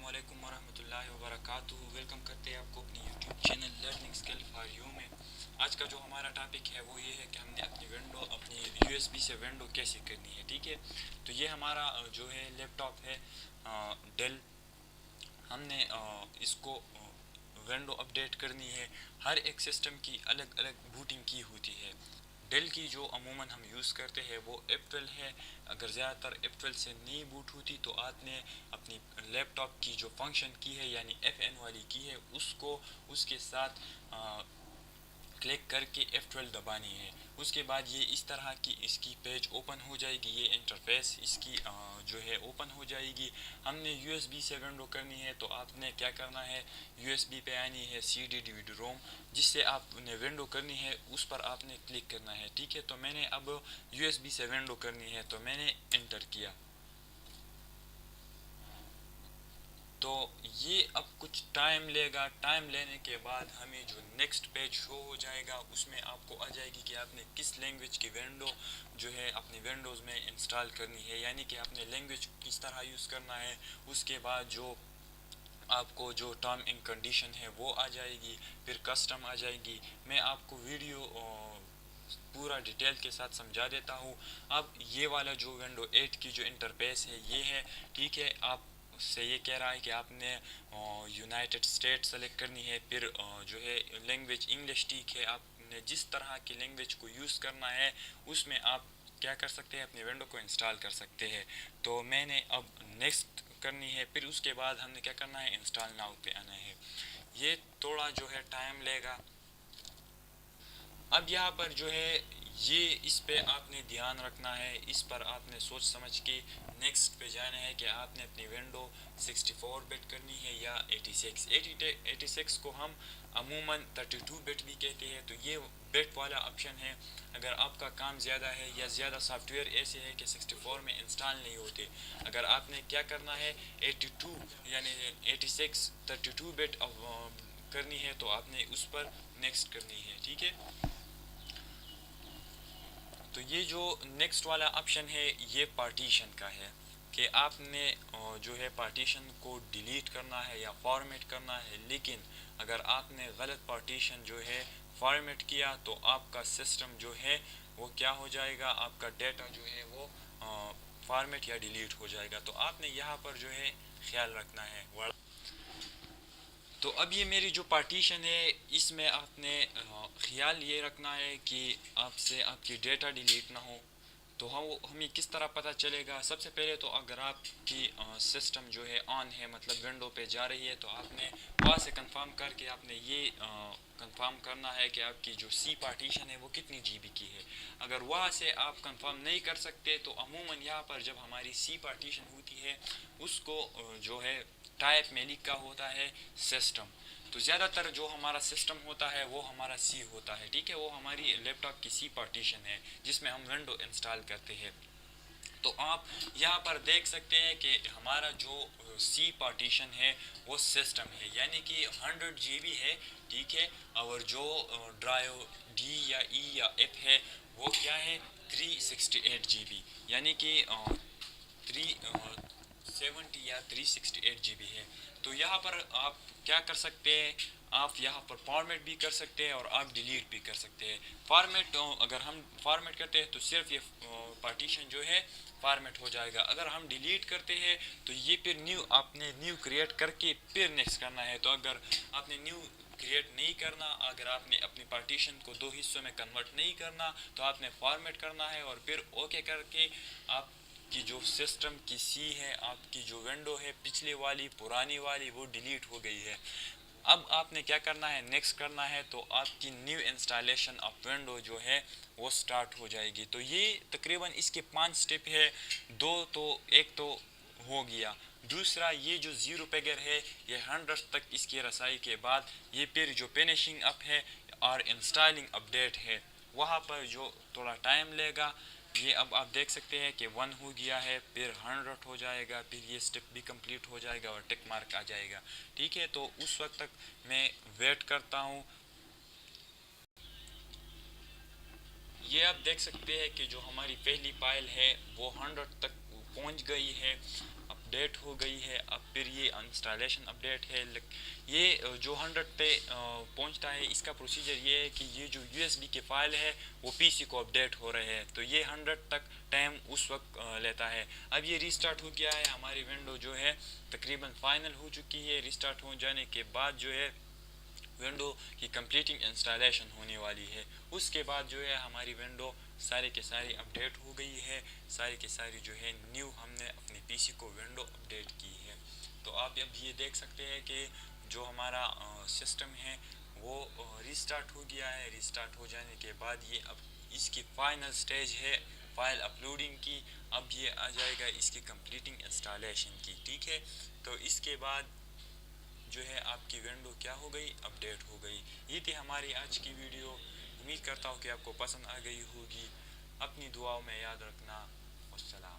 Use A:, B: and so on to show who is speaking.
A: علیکم ورحمۃ اللہ وبرکاتہ. ویلکم کرتے ہیں آپ کو اپنی YouTube channel learning skill for you میں. آج کا جو ہمارا ٹاپک ہے وہ یہ ہے کہ ہم نے اپنی یو ایس بی سے ونڈو کیسے کرنی ہے. ٹھیک ہے, تو یہ ہمارا جو ہے لیپ ٹاپ ہے ڈیل. ہم نے اس کو ونڈو اپڈیٹ کرنی ہے. ہر ایک سسٹم کی الگ الگ بوٹنگ کی ہوتی ہے. ڈیل کی جو عموماً ہم یوز کرتے ہیں وہ ایپل ہے. اگر زیادہ تر ایپل سے نہیں بوٹ ہوتی تو آپ نے اپنی لیپ ٹاپ کی جو فنکشن کی ہے یعنی F9 والی کی ہے اس کو اس کے ساتھ کلک کر کے F12 دبانی ہے. اس کے بعد یہ اس طرح کی اس کی پیج اوپن ہو جائے گی. یہ انٹرفیس اس کی جو ہے اوپن ہو جائے گی. ہم نے یو ایس بی سے ونڈو کرنی ہے تو آپ نے کیا کرنا ہے, یو ایس بی پہ آنی ہے سی ڈی ڈی وی ڈی روم جس سے آپ نے ونڈو کرنی ہے اس پر آپ نے کلک کرنا ہے. ٹھیک ہے, تو میں نے اب یو ایس بی سے ونڈو کرنی ہے تو میں نے انٹر کیا. تو یہ اب کچھ ٹائم لے گا. ٹائم لینے کے بعد ہمیں جو نیکسٹ پیج شو ہو جائے گا اس میں آپ کو آ جائے گی کہ آپ نے کس لینگویج کی ونڈو جو ہے اپنی ونڈوز میں انسٹال کرنی ہے, یعنی کہ آپ نے لینگویج کس طرح یوز کرنا ہے. اس کے بعد جو آپ کو جو ٹرم اینڈ کنڈیشن ہے وہ آ جائے گی, پھر کسٹم آ جائے گی. میں آپ کو ویڈیو پورا ڈیٹیل کے ساتھ سمجھا دیتا ہوں. اب یہ والا جو ونڈو 8 کی جو انٹرفیس ہے یہ ہے. ٹھیک ہے, آپ سے یہ کہہ رہا ہے کہ آپ نے یونائٹڈ اسٹیٹ سلیکٹ کرنی ہے, پھر جو ہے لینگویج انگلش. ٹھیک ہے, آپ نے جس طرح کی لینگویج کو یوز کرنا ہے اس میں آپ کیا کر سکتے ہیں, اپنے ونڈو کو انسٹال کر سکتے ہیں. تو میں نے اب نیکسٹ کرنی ہے, پھر اس کے بعد ہم نے کیا کرنا ہے, انسٹال ناؤ پہ آنا ہے. یہ تھوڑا جو ہے ٹائم لے گا. اب یہاں پر جو ہے یہ اس پہ آپ نے دھیان رکھنا ہے, اس پر آپ نے سوچ سمجھ کے نیکسٹ پہ جانا ہے کہ آپ نے اپنی ونڈو 64 بٹ کرنی ہے یا 86 کو ہم عموماً 32 بٹ بھی کہتے ہیں. تو یہ بٹ والا آپشن ہے. اگر آپ کا کام زیادہ ہے یا زیادہ سافٹ ویئر ایسے ہے کہ 64 میں انسٹال نہیں ہوتے, اگر آپ نے کیا کرنا ہے 82 یعنی 32 بٹ کرنی ہے تو آپ نے اس پر نیکسٹ کرنی ہے. ٹھیک ہے, تو یہ جو نیکسٹ والا آپشن ہے یہ پارٹیشن کا ہے کہ آپ نے جو ہے پارٹیشن کو ڈیلیٹ کرنا ہے یا فارمیٹ کرنا ہے. لیکن اگر آپ نے غلط پارٹیشن جو ہے فارمیٹ کیا تو آپ کا سسٹم جو ہے وہ کیا ہو جائے گا, آپ کا ڈیٹا جو ہے وہ فارمیٹ یا ڈیلیٹ ہو جائے گا. تو آپ نے یہاں پر جو ہے خیال رکھنا ہے. تو اب یہ میری جو پارٹیشن ہے اس میں آپ نے خیال یہ رکھنا ہے کہ آپ سے آپ کی ڈیٹا ڈیلیٹ نہ ہو. تو ہمیں کس طرح پتہ چلے گا, سب سے پہلے تو اگر آپ کی سسٹم جو ہے آن ہے مطلب ونڈو پہ جا رہی ہے تو آپ نے وہاں سے کنفرم کر کے آپ نے یہ کنفرم کرنا ہے کہ آپ کی جو سی پارٹیشن ہے وہ کتنی جی بی کی ہے. اگر وہاں سے آپ کنفرم نہیں کر سکتے تو عموماً یہاں پر جب ہماری سی پارٹیشن ہوتی ہے اس کو جو ہے ٹائپ میں لکھا ہوتا ہے سسٹم. تو زیادہ تر جو ہمارا سسٹم ہوتا ہے وہ ہمارا سی ہوتا ہے. ٹھیک ہے, وہ ہماری لیپ ٹاپ کی سی پارٹیشن ہے جس میں ہم ونڈو انسٹال کرتے ہیں. تو آپ یہاں پر دیکھ سکتے ہیں کہ ہمارا جو سی پارٹیشن ہے وہ سسٹم ہے یعنی کہ 100 جی بی ہے. ٹھیک ہے, اور جو ڈرائیو ڈی یا ای یا ایف ہے وہ کیا ہے 368 جی بی یعنی کہ 370 یا 368 جی بی ہے. تو یہاں پر آپ کیا کر سکتے ہیں, آپ یہاں پر فارمیٹ بھی کر سکتے ہیں اور آپ ڈیلیٹ بھی کر سکتے ہیں. فارمیٹ اگر ہم فارمیٹ کرتے ہیں تو صرف یہ پارٹیشن جو ہے فارمیٹ ہو جائے گا. اگر ہم ڈیلیٹ کرتے ہیں تو یہ پھر آپ نے نیو کریٹ کر کے پھر نیکسٹ کرنا ہے. تو اگر آپ نے نیو کریٹ نہیں کرنا, اگر آپ نے اپنی پارٹیشن کو 2 حصوں میں کنورٹ نہیں کرنا تو آپ نے فارمیٹ کرنا ہے اور پھر اوکے کر کے آپ کی جو سسٹم کی سی ہے, آپ کی جو ونڈو ہے پچھلی والی پرانی والی وہ ڈیلیٹ ہو گئی ہے. اب آپ نے کیا کرنا ہے, نیکسٹ کرنا ہے, تو آپ کی نیو انسٹالیشن آف ونڈو جو ہے وہ سٹارٹ ہو جائے گی. تو یہ تقریباً اس کے 5 سٹیپ ہے. ایک تو ہو گیا. دوسرا یہ جو 0 پیگر ہے یہ 100 تک اس کی رسائی کے بعد یہ پھر جو فنیشنگ اپ ہے اور انسٹالنگ اپڈیٹ ہے وہاں پر جو تھوڑا ٹائم لے گا. یہ اب آپ دیکھ سکتے ہیں کہ 1 ہو گیا ہے, پھر 100 ہو جائے گا, پھر یہ سٹیپ بھی کمپلیٹ ہو جائے گا اور ٹک مارک آ جائے گا. ٹھیک ہے, تو اس وقت تک میں ویٹ کرتا ہوں. یہ آپ دیکھ سکتے ہیں کہ جو ہماری پہلی فائل ہے وہ 100 تک پہنچ گئی ہے. اب اپڈیٹ ہو گئی ہے. اب پھر یہ انسٹالیشن اپڈیٹ ہے. یہ جو 100 پہ پہنچتا ہے اس کا پروسیجر یہ ہے کہ یہ جو یو ایس بی کے فائل ہے وہ پی سی کو اپڈیٹ ہو رہے ہیں, تو یہ 100 تک ٹائم اس وقت لیتا ہے. اب یہ ریسٹارٹ ہو گیا ہے, ہماری ونڈو جو ہے تقریباً فائنل ہو چکی ہے. ریسٹارٹ ہو جانے کے بعد جو ہے ونڈو کی کمپلیٹنگ انسٹالیشن ہونے والی ہے. اس کے بعد جو ہے ہماری ونڈو سارے کے ساری اپڈیٹ ہو گئی ہے. ساری کے ساری جو ہے نیو ہم نے اپنے پی سی کو ونڈو اپڈیٹ کی ہے. تو آپ اب یہ دیکھ سکتے ہیں کہ جو ہمارا سسٹم ہے وہ ریسٹارٹ ہو گیا ہے. ریسٹارٹ ہو جانے کے بعد یہ اب اس کی فائنل سٹیج ہے فائل اپلوڈنگ کی. اب یہ آ جائے گا اس کی کمپلیٹنگ انسٹالیشن کی. ٹھیک ہے, تو اس کے بعد جو ہے آپ کی ونڈو کیا ہو گئی, اپڈیٹ ہو گئی. یہ تھی ہماری آج کی ویڈیو. امید کرتا ہوں کہ آپ کو پسند آ گئی ہوگی. اپنی دعاؤں میں یاد رکھنا. والسلام.